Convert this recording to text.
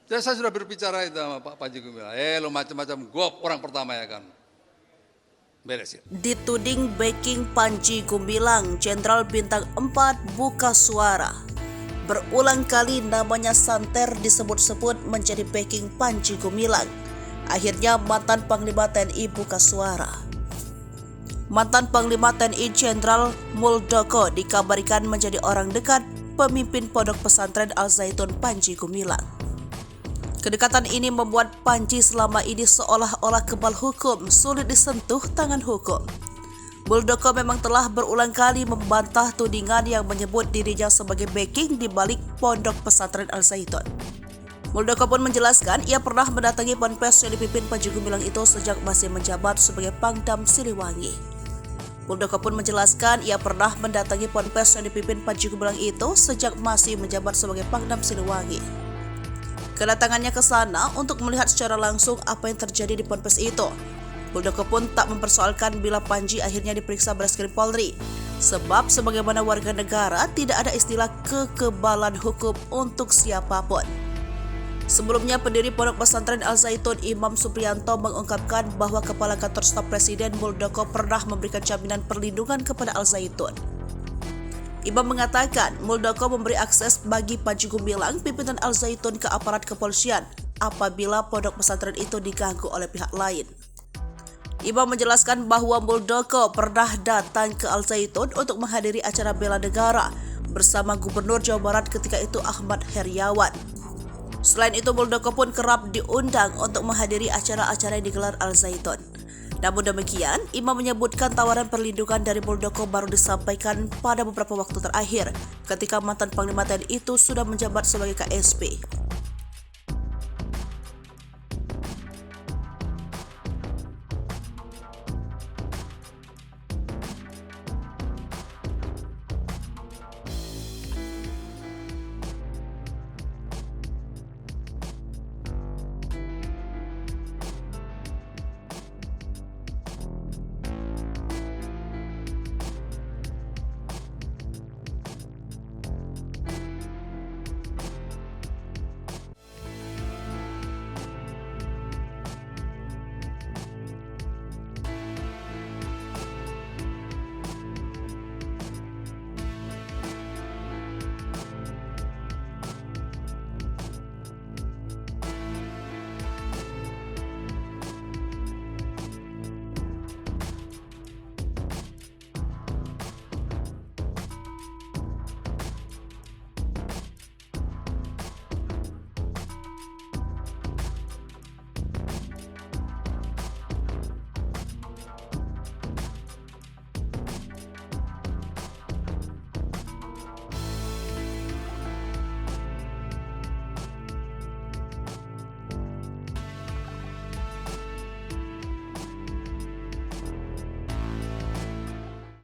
Ya, saya sudah berbicara itu sama Pak Panji Gumilang. Lo macam-macam, gue orang pertama ya kan. Beresin. Dituding backing Panji Gumilang, Jenderal Bintang 4 buka suara. Berulang kali namanya santer disebut-sebut menjadi backing Panji Gumilang. Akhirnya mantan Panglima TNI buka suara. Mantan Panglima TNI Jenderal Muldoko dikabarkan menjadi orang dekat pemimpin Pondok Pesantren Al Zaitun Panji Gumilang. Kedekatan ini membuat Panji selama ini seolah-olah kebal hukum, sulit disentuh tangan hukum. Muldoko memang telah berulang kali membantah tudingan yang menyebut dirinya sebagai backing di balik Pondok Pesantren Al Zaitun. Muldoko pun menjelaskan ia pernah mendatangi ponpes yang dipimpin Panji Gumilang itu sejak masih menjabat sebagai Pangdam Siliwangi. Muldoko pun menjelaskan ia pernah mendatangi ponpes yang dipimpin Panji Gumilang itu sejak masih menjabat sebagai Pangdam Siliwangi. Kedatangannya ke sana untuk melihat secara langsung apa yang terjadi di ponpes itu. Muldoko pun tak mempersoalkan bila Panji akhirnya diperiksa Bareskrim Polri, sebab sebagaimana warga negara tidak ada istilah kekebalan hukum untuk siapapun. Sebelumnya, pendiri Pondok Pesantren Al Zaitun Imam Supriyanto mengungkapkan bahwa Kepala Kantor Staf Presiden Muldoko pernah memberikan jaminan perlindungan kepada Al Zaitun. Imam mengatakan Muldoko memberi akses bagi Panji Gumilang, pimpinan Al Zaitun ke aparat kepolisian apabila pondok pesantren itu diganggu oleh pihak lain. Imam menjelaskan bahwa Muldoko pernah datang ke Al Zaitun untuk menghadiri acara bela negara bersama Gubernur Jawa Barat ketika itu Ahmad Heriawan. Selain itu, Muldoko pun kerap diundang untuk menghadiri acara-acara yang digelar Al Zaitun. Namun demikian, Imam menyebutkan tawaran perlindungan dari Muldoko baru disampaikan pada beberapa waktu terakhir ketika mantan Panglima TNI itu sudah menjabat sebagai KSP.